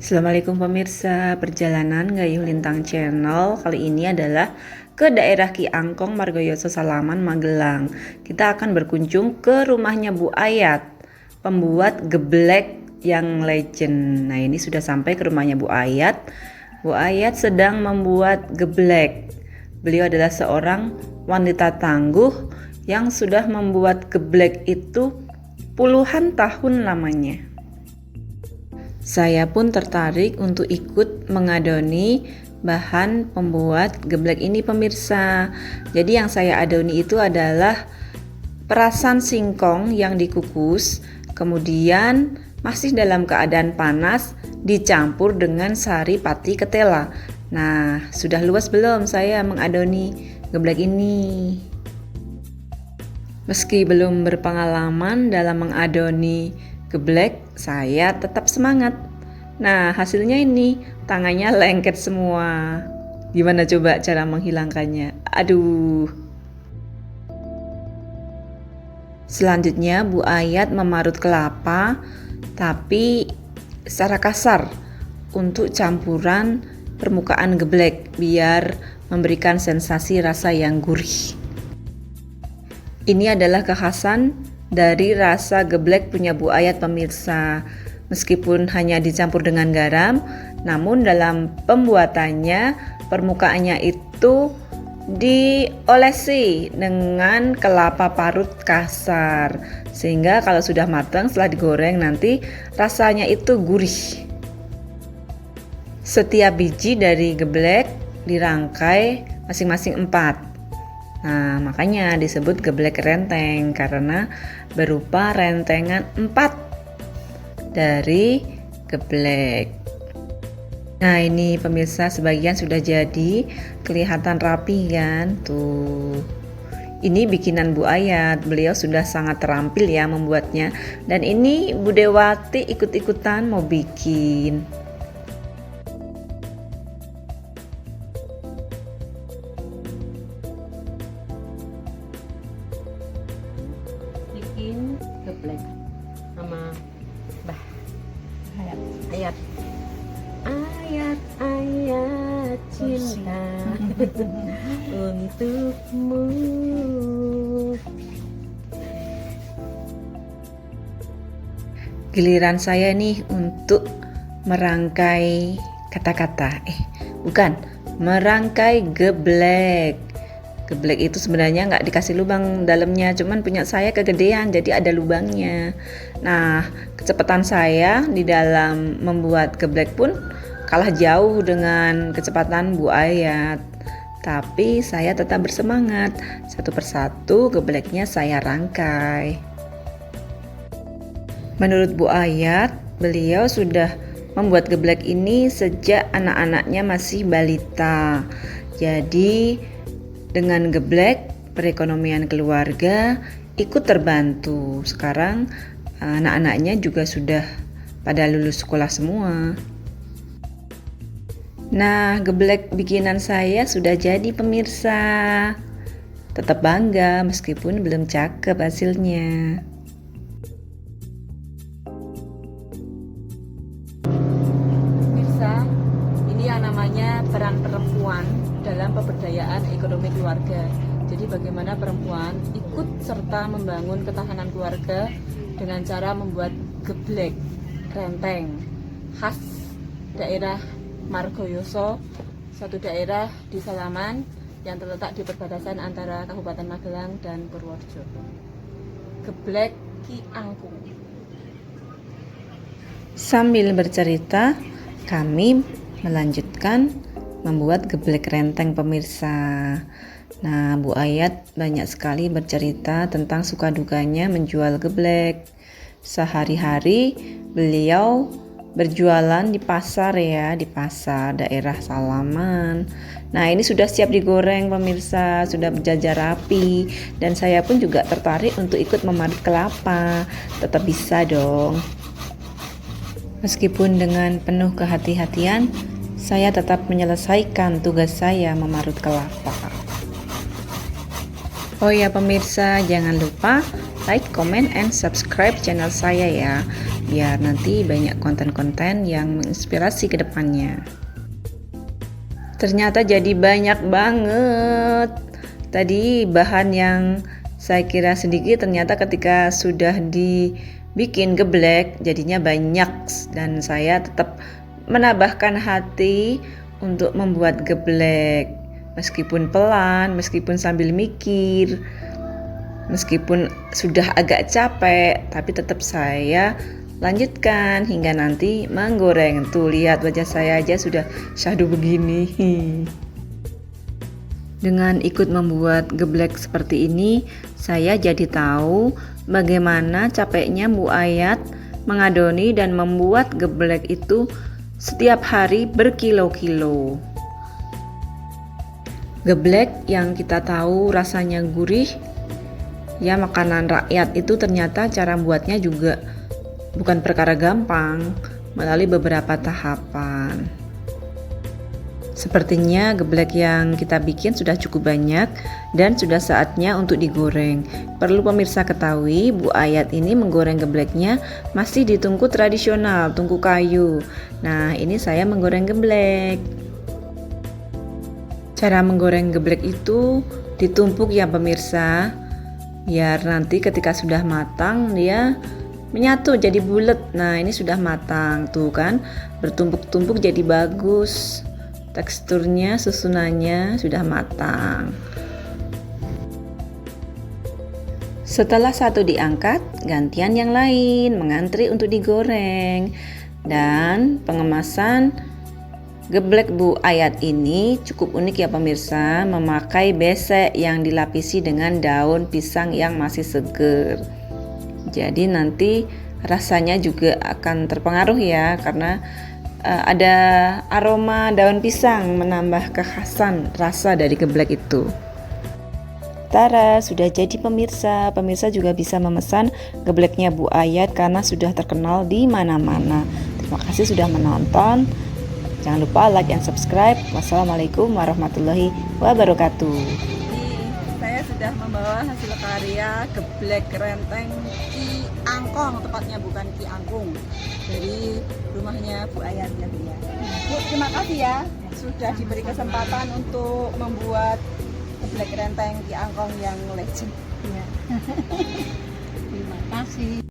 Assalamualaikum pemirsa, perjalanan Gayuh Lintang Channel kali ini adalah ke daerah Ki Angkong, Margoyoso, Salaman, Magelang. Kita akan berkunjung ke rumahnya Bu Ayat, pembuat geblek yang legend. Nah, ini sudah sampai ke rumahnya Bu Ayat. Bu Ayat sedang membuat geblek. Beliau adalah seorang wanita tangguh yang sudah membuat geblek itu puluhan tahun lamanya. Saya pun tertarik untuk ikut mengadoni bahan pembuat geblek ini pemirsa. Jadi yang saya adoni itu adalah perasan singkong yang dikukus, kemudian masih dalam keadaan panas dicampur dengan sari pati ketela. Nah, sudah luas belum saya mengadoni geblek ini? Meski belum berpengalaman dalam mengadoni geblek, saya tetap semangat. Nah, hasilnya ini, tangannya lengket semua. Gimana coba cara menghilangkannya? Aduh. Selanjutnya Bu Ayat memarut kelapa, tapi secara kasar untuk campuran permukaan geblek biar memberikan sensasi rasa yang gurih. Ini adalah kekhasan dari rasa geblek punya Bu Ayat pemirsa. Meskipun hanya dicampur dengan garam, namun dalam pembuatannya permukaannya itu diolesi dengan kelapa parut kasar, sehingga kalau sudah matang setelah digoreng nanti rasanya itu gurih. Setiap biji dari geblek dirangkai masing-masing 4. Nah, makanya disebut geblek renteng karena berupa rentengan 4 dari geblek. Nah, ini pemirsa sebagian sudah jadi, kelihatan rapi kan? Tuh. Ini bikinan Bu Ayat, beliau sudah sangat terampil ya membuatnya. Dan ini Bu Dewati ikut-ikutan mau bikin. Bikin geblek sama Mbah Ayat. Ayat cinta untukmu. Giliran saya nih untuk merangkai kata-kata. Bukan, merangkai geblek. Geblek itu sebenarnya nggak dikasih lubang dalamnya, cuman punya saya kegedean jadi ada lubangnya. Nah, kecepatan saya di dalam membuat geblek pun kalah jauh dengan kecepatan Bu Ayat. Tapi saya tetap bersemangat, satu persatu gebleknya saya rangkai. Menurut Bu Ayat, beliau sudah membuat geblek ini sejak anak-anaknya masih balita. Jadi dengan geblek, perekonomian keluarga ikut terbantu. Sekarang anak-anaknya juga sudah pada lulus sekolah semua. Nah, geblek bikinan saya sudah jadi pemirsa. Tetap bangga meskipun belum cakep hasilnya. Pemirsa, ini yang namanya peran perempuan dalam pemberdayaan ekonomi keluarga. Jadi bagaimana perempuan ikut serta membangun ketahanan keluarga dengan cara membuat geblek renteng khas daerah Margoyoso, satu daerah di Salaman yang terletak di perbatasan antara Kabupaten Magelang dan Purworejo. Geblek Ki Angkong. Sambil bercerita, kami melanjutkan membuat geblek renteng pemirsa. Nah, Bu Ayat banyak sekali bercerita tentang suka dukanya menjual geblek. Sehari-hari beliau berjualan di pasar ya, di pasar daerah Salaman. Nah, ini sudah siap digoreng pemirsa, sudah berjajar rapi. Dan saya pun juga tertarik untuk ikut memarut kelapa. Tetap bisa dong. Meskipun dengan penuh kehati-hatian, saya tetap menyelesaikan tugas saya memarut kelapa. Oh ya pemirsa, jangan lupa like, comment, and subscribe channel saya ya. biar nanti banyak konten-konten yang menginspirasi ke depannya. Ternyata jadi banyak banget. Tadi bahan yang saya kira sedikit, ternyata ketika sudah dibikin geblek jadinya banyak, dan saya tetap menambahkan hati untuk membuat geblek. Meskipun pelan, meskipun sambil mikir, meskipun sudah agak capek, tapi tetap saya lanjutkan hingga nanti menggoreng. Tuh, lihat wajah saya aja sudah syahdu begini. Dengan ikut membuat geblek seperti ini, saya jadi tahu bagaimana capeknya Bu Ayat mengadoni dan membuat geblek itu setiap hari berkilo-kilo. Geblek yang kita tahu rasanya gurih, ya makanan rakyat, itu ternyata cara buatnya juga bukan perkara gampang, melalui beberapa tahapan. Sepertinya geblek yang kita bikin sudah cukup banyak dan sudah saatnya untuk digoreng. Perlu pemirsa ketahui, Bu Ayat ini menggoreng gebleknya masih di tungku tradisional, tungku kayu. Nah, ini saya menggoreng geblek. Cara menggoreng geblek itu ditumpuk ya pemirsa, biar nanti ketika sudah matang dia menyatu jadi bulat. Nah, ini sudah matang tuh kan, bertumpuk-tumpuk jadi bagus. Teksturnya, susunannya sudah matang. Setelah satu diangkat, gantian yang lain mengantri untuk digoreng. Dan pengemasan geblek Bu Ayat ini cukup unik ya pemirsa, memakai besek yang dilapisi dengan daun pisang yang masih seger. Jadi nanti rasanya juga akan terpengaruh ya, karena ada aroma daun pisang menambah kekhasan rasa dari geblek itu. Tara, sudah jadi pemirsa. Pemirsa juga bisa memesan gebleknya Bu Ayat karena sudah terkenal di mana-mana. Terima kasih sudah menonton. Jangan lupa like dan subscribe. Wassalamualaikum warahmatullahi wabarakatuh. Saya sudah membawa hasil karya geblek renteng Ki Angkong, tepatnya bukan Ki Angkung, dari rumahnya Bu Ayat ya Bu ya. Bu, terima kasih ya sudah diberi kesempatan untuk membuat geblek renteng Ki Angkong yang legend. Terima kasih.